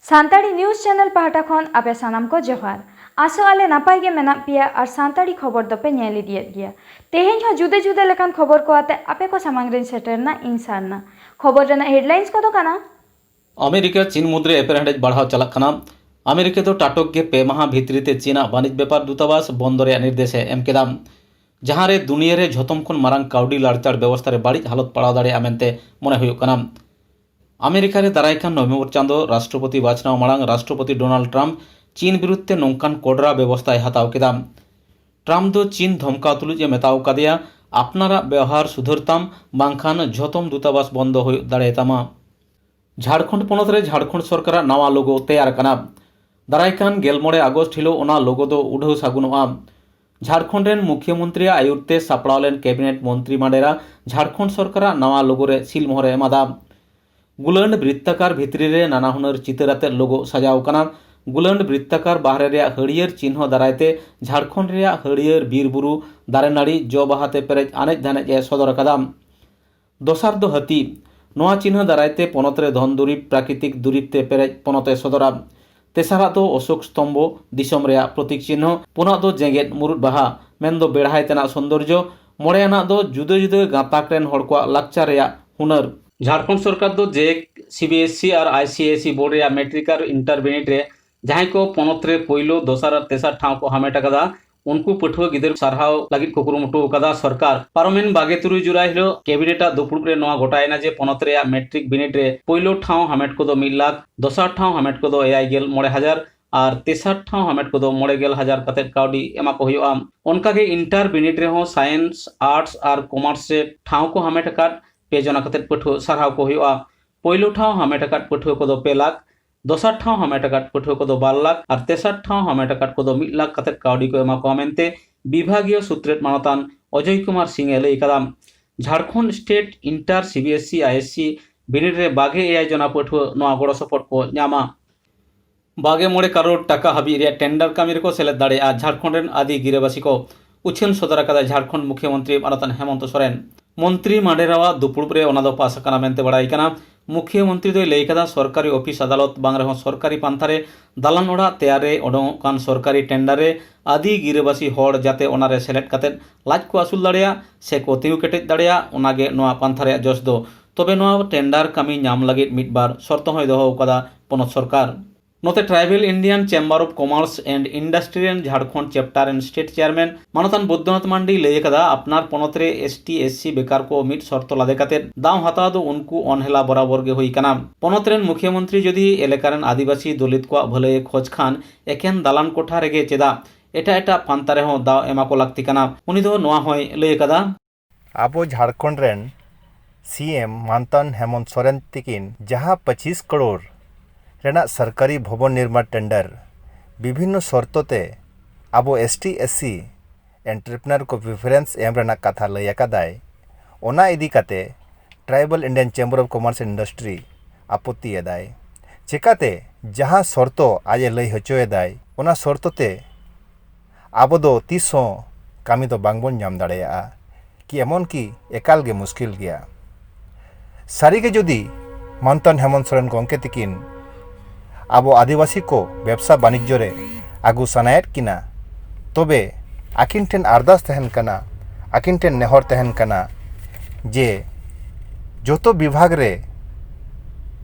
सानताड़ी news channel पाहटा खन आपे सानाम को जोहार आसो आले नापाय गे मेना पिया और सानताड़ी खबर दोपे नेल इदियेत गिया तेहेन हो जुदे जुदे लेकान खबर को आते आपे को सामांग रेन सेटरना इन सारना खबर रेना हेडलाइंस को तो काना अमेरिका चीन मुद्रे एपेरहेडेज बढ़ाव चलक कना अमेरिका तो टाटक गे पे माह भित्रीते चीना वाणिज्य व्यापार दूतावास बंद रे निर्देशे एम केदा जहां रे दुनिया रे झोतम खन मारांग काउडी लाड़चाड़ व्यवस्था रे बाड़ी हालत पड़ाव दाड़े मेनते मने हुयुग कना अमेरिका रे दारायकान नवेम्बर चांदो राष्ट्रपति बाछनाव माड़ांग राष्ट्रपति डोनाल्ड ट्रम्प चीन विरुद्धे नौकान कोडरा व्यवस्थाय हताव केदा ट्रम्प दो चीन धमकाव तुलुज मेताव कादेया आपनारा व्यवहार सुधरताम बांखान झोतम दूतावास बंद हुय दाड़ेतामा झारखंड पोनत रे झारखंड सरकार नवा लोगो तैयार कना दारायकान 16 अगस्त हिलो ओना लोगो दो उड़ाव सागुनोआ झारखंड रेन मुख्यमंत्री आयुरते सापड़ाव लेन कैबिनेट मंत्री माडेरा झारखंड सरकार नवा लोगो रे सील मोहर एमादा गुलंड वृत्ताकार भितरी रे नाना हुनर चितराते लोगो सजाव कना गुलंड वृत्ताकार बाहरे रे हरियर चिन्ह दारायते झारखंड रे हरियर बीरबुरु दारे नाड़ी जो बाहाते पेरेज अनेज धानेज ए सदर कदा दोसार दो हाती नोआ चिन्ह दारायते पोनत रे धन दुरीब प्राकृतिक दुरीबते पेरेज पोनते सदरा तेसारा दो अशोक स्तम्भ दिसम रे प्रतीक चिन्ह पुना दो जेगेट मुरुद बाहा मेन दो बेढ़ाय तेना सौंदर्य मोड़ेना दो जुदे जुदे गाताक रेन हड़ को लाक्चार रे हुनर झारखंड सरकार दो जेक सीबीएसई और आईसीएसई बोर्ड रे मैट्रिक और इंटरमीडिएट रे जहां को पोनत रे पहिलो दोसार और तेसार ठाव को हामेट कदा उनको पठुआ गिदर सारहाव लगित को कुरुमुटु कदा सरकार पारमेन 22 जुलाई हिलो कैबिनेट दुपुड़ रे नवा गोटायना जे पोनत रे मैट्रिक बिनिट रे पहिलो ठाव हामेट को दो 1 लाख दोसार ठाव हामेट को दो 9,000 और तेसार ठाव हामेट को दो 9,000 कते काउडी एमा को हुआ उनका के इंटरमीडिएट रे हो साइंस आर्ट्स और कॉमर्स से ठाव को हामेट का पे जना कते पठुआ सारहाव को हुआ पहिलो ठाव हामेट का पठुआ को दो 2 लाख दोसार ठाव हामेट का पठुआ को दो 12 लाख और तेसार ठाव हामेट का को दो 1 लाख कते काउडी को एमा को मेनते विभागीय सूत्रेट मानतान अजय कुमार सिंह ए लई कदा Jharkhand state inter CBSE ISC बिनिड रे 22 जना पठुआ नवा गड़ो सपोर्ट को न्यामा 22 करोड़ टाका हाबी रे टेंडर कामी रे को सेलेद दाड़े आ झारखंड रेन आदि गिरेबासी को उछेन सदर कदा झारखंड मुख्यमंत्री मानतान हेमंत सोरेन मंत्री माडेरावा दुपुड़ रे ओना दो पास कना मेनते बड़ाई कना मुख्यमंत्री दो लई कदा सरकारी ऑफिस अदालत बांग रहो सरकारी पांथारे दालान ओड़ा तैयारे ओडोकान सरकारी टेंडर रे आदि गिरेबासी हड़ जाते ओनारे सेलेद कते लाज को आसुल दाड़िया से को तिउ केटेज दाड़िया ओनागे नोआ पांथारे जस दो तबे नोआ टेंडर कामी नाम लगित मिदबार शर्त होय दोहो कदा पोनत सरकार नोते tribal Indian chamber of commerce and industry and Jharkhand chapter and state chairman मानतान बुद्धनाथ मांडी लई कदा अपनार पोनतरे एसटी एससी बेकार को मिट शर्त लादे कते दाव हता दो उनको अनहेला बराबर गे हुई कना पोनतरेन मुख्यमंत्री जदि एलेकारन आदिवासी दलित को भले खोज खान एकेन दालान कोठा रेगे चेदा एटा एटा पांतारे हो दाव एमा को लगती कना उनी दो नोआ होय लई कदा आबो झारखंड रेन सीएम मानतान हेमंत सोरेन तिकिन जहां 25 करोड़ रेना सरकारी भवन निर्माण टेंडर विभिन्न शर्तोते आबो एसटी एससी एंटरप्रेन्योर को प्रेफरेंस एम रेना कथा लय अकादाय ओना इदी काते tribal Indian chamber of commerce and industry आपत्ति एदाय चिकाते जहां शर्तो आज लय हचोएदाय ओना शर्तोते आबो दो तीसो कामी दो बांगबन नाम दाड़ेया कि एमन की एकाल गे मुश्किल गया सारी के जदि मानतान हेमंत सोरेन गंके तिकिन आबो आदिवासी को व्यवसा वाणिज्य रे आगु सनायत किना तबे आकिन ठेन अरदास तहन कना आकिन ठेन नेहर तहन कना जे जोतो विभाग रे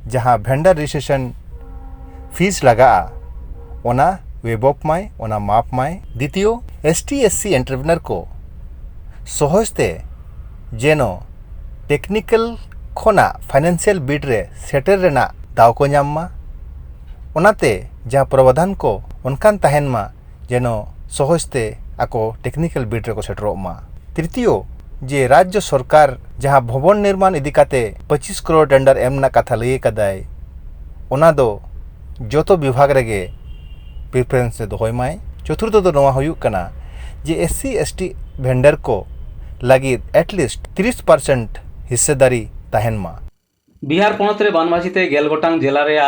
जहां वेंडर रजिस्ट्रेशन फीस लगा ओना वेबअप माय ओना माप माय द्वितीय एसटी एससी एंटरप्रेन्योर को सहजते जेनो टेक्निकल खोना फाइनेंशियल बीट रे सेटर रेना दाव को नाम ओनाते जहाँ प्रावधान को उनकान तहन मा जेनो सहजते आको टेक्निकल बीट रे को सेटरो मा तृतीय जे राज्य सरकार जहाँ भवन निर्माण इदिकाते 25 करोड़ टेंडर एमना कथा लई कदाय ओना दो जोतो विभाग रेगे प्रेफरेंस से दोहय माय चतुर्थ दो नवा हुयुक कना जे एससी एसटी वेंडर को लगी एटलिस्ट 30% हिस्सेदारी तहन मा बिहार पोनत रे बानवासीते 11 गोटांग जिला रे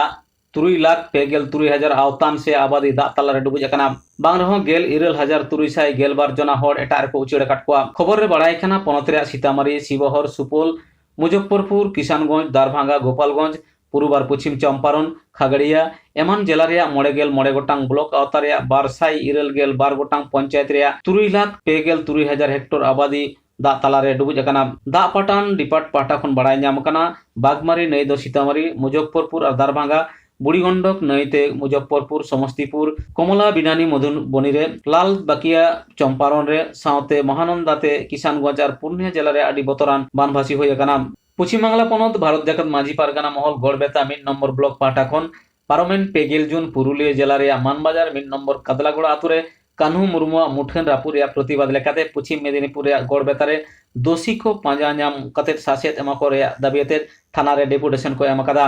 3,63,000 आवतान से आबादी दाग तलारे डुबुज अकना बांग रहो 17,312 जना हर एटा रको उचड़ अकाट कोआ खबर रे बाड़ाय कना पनत रे सीतामारी शिवहर सुपौल मुजफ्फरपुर किशनगंज दारभांगा गोपालगंज पूर्व और पश्चिम चंपारण खगड़िया एमान जिला रे 99 गोटांग ब्लॉक आवता रे 292 गोटांग पंचायत रे 3,63,000 हेक्टर आबादी दाग तलारे डुबुज अकना दाग पाटान डिपार्ट पाटा खन बाड़ाय नाम कना बागमारी नई दो सीतामारी मुजफ्फरपुर और दारभांगा बुढ़ी गंडक नईते मुजफ्फरपुर समस्तीपुर कमला बिनानी मधुबनी रे लाल बाकिया चंपारण रे सावते महानंदाते किशनगंज और पूर्णिया जिला रे आदि बतरान बानभासी होय अकना पश्चिम बांगला पनत भारत जाकत माझी पारगाना महल गड़बेता 1 नम्बर ब्लॉक पाटा खन पारमेन 2 जून पुरुलिया जिला रे मानबाजार 1 नम्बर कदलागोड़ा आतु रे कान्हू मुर्मुआ मुठेन रापुर या प्रतिबाद लेकाते पश्चिम मेदिनीपुर या गड़बेता रे दोषी को पांजा नाम कते सासेत एमा को रे दाबियते थाना रे डेपुटेशन को एम कदा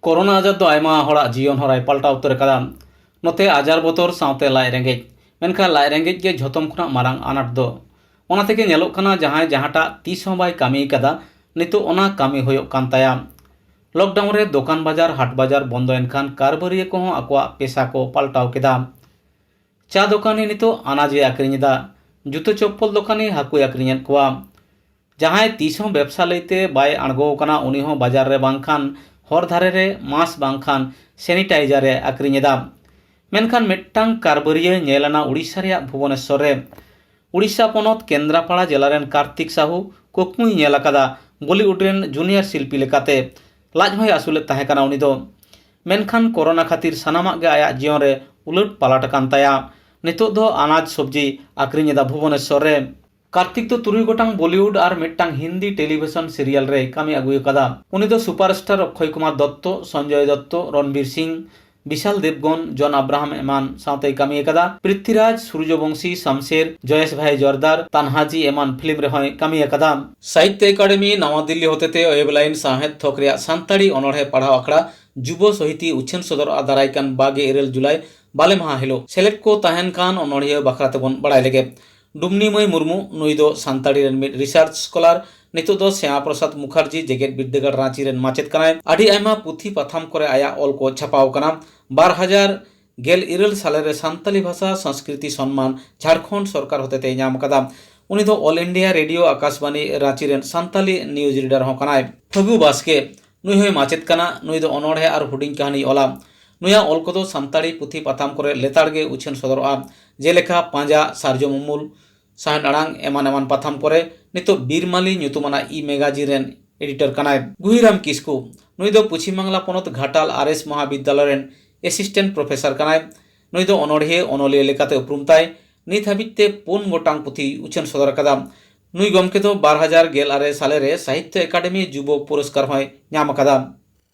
कोरोना आजार दो आयमा हड़ा जीवन हराय पलटा उतर कदा नोते आजार बोतर सावते लाई रेंगेज मेनखा लाई रेंगेज के झोतम खुना मारांग आनाट दो ओना तेके नेलोक कना जहां जहांटा तीस हूं बाय कामी कदा नितो ओना कामी होयोग कान ताया लॉकडाउन रे दुकान बाजार हाट बाजार बंद एनखान कारबारिया को आकवा पेशा को पलटाव केदा चा दोकानी नितो अनाजे आक्रिनेदा जुतो चप्पल दोकानी हाकु आक्रिनेन कोआ जहां तीस हूं व्यवसा लेते बाय अणगो कना उनी हूं बाजार रे बांखान हर धारे रे मास बांखान सैनिटाइजर रे आक्रिनेदा मेनखान मिट्टांग कारबारिया नेलाना उड़ीसा रे भुवनेश्वर रे उड़ीसा पनत केंद्रापाड़ा जिला रेन कार्तिक साहू कुकमुई नेल अकादा बॉलीवुड रेन जूनियर शिल्पी लेकाते लाज होय आसुले ताहे काना उनी दो मेनखान कोरोना खातिर सानामाग गे आया जीवन रे उलट पालाट कान ताया नितो दो अनाज सब्जी आक्रिनेदा भुवनेश्वर रे कार्तिक तो 3 गोटांग बॉलीवुड और मिट्टांग हिंदी टेलीविजन सीरियल रे कामी आगुय कदा उनी दो सुपरस्टार अक्षय कुमार दत्त संजय दत्त रणबीर सिंह विशाल देवगन जॉन अब्राहम एमान सावते कामी कदा पृथ्वीराज सूर्यवंशी शमशेर जयेश भाई जोरदार तानहाजी एमान फिल्म रे होय कामी कदा साहित्य अकादमी नवा दिल्ली होतेते ओएबलाइन साहेद थोक रे सांताड़ी अनोढ़े पढ़ाव आखड़ा जुबो सहिती उछेन सदर दारायकान 22 जुलाई बाले माह हिलो सेलेक्ट को ताहेन कान अनोढ़िया बखराते बन बड़ाय लेगे डुमनीमय मुर्मू नुई दो सांताड़ी रेन मिड रिसर्च स्कॉलर नितो दो श्यामा प्रसाद मुखर्जी जेगेट बिद्दागढ़ रांची रेन माचेत कनाय आडी आयमा पुथी पथाम करे आया ऑल को छापाव कना 2011 साले रे सांताली भाषा संस्कृति सम्मान झारखंड सरकार होते नाम कदा उनी दो all India radio Akashvani Ranchi rain Santali news reader हो कनाय फगु बास्के नुई होय माचेत कना नुई दो अनोढ़े और हुडिंग कहानी ओला नुया ऑल को दो सांताड़ी पुथी पथाम करे लेताड़गे उछेन सदरआ जेलेका पांजा सार्जम उमुल साहन अड़ांग एमान एमान पथाम करे नितो बीरमाली ᱧᱩᱛᱩᱢᱟᱱᱟ ई मैगजीन रेन एडिटर कनाय गुहिराम किस्कू नुई दो पश्चिम बांगला पनत घाटाल आरएस महाविद्यालय रेन एसिस्टेंट प्रोफेसर कनाय नुई दो अनोढ़े अनोलिया लेकाते उपरुमताय नित हाबिते 4 गोटांग पुथी उछेन सदर कदा नुई गमके दो 2018 साले रे साहित्य अकादमी जुबो पुरस्कार होय ᱧᱟᱢ कदा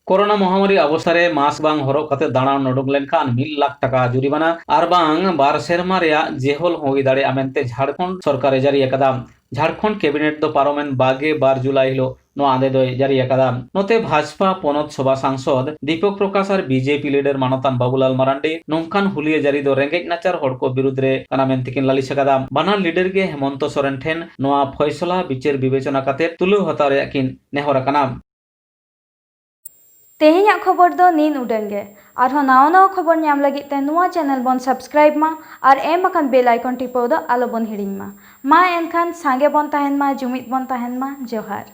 कोरोना महामारी अवस्था रे मास्क बांग हरक कते दाणान नडुक लेनखान 1 लाख टाका जुरिमाना आर बांग 12 सेरमा रेया जेहोल होई दाड़े आमेनते झारखंड सरकारे जारी अकदा झारखंड कैबिनेट दो पारोमेन 22 जुलाई हिलो नो आदे दो जारी अकदा नोते भाजपा पनत सभा सांसद दीपक प्रकाश और बीजेपी लीडर मानतान बाबूलाल मरांडी नोंखान हुलिया जारी दो रेंगेज नाचार हड़को विरुद्ध रे कनामेन तिकिन लालिश अकदा बानार लीडर के हेमंत सोरेन ठेन नोआ फैसला विचार विवेचना कते तुलु हताव रे किन नेहर अकना तेहेኛ खबर दो नीन उडेंगे और नाव नाव खबर नाम लगित ते नुआ चैनल बन सब्सक्राइब मा और एम अकन बेल आइकन टिपो दो आलो बन हिडिंग मा एनखान सांगे बन ताहेन मा जुमित बन ताहेन मा जोहार।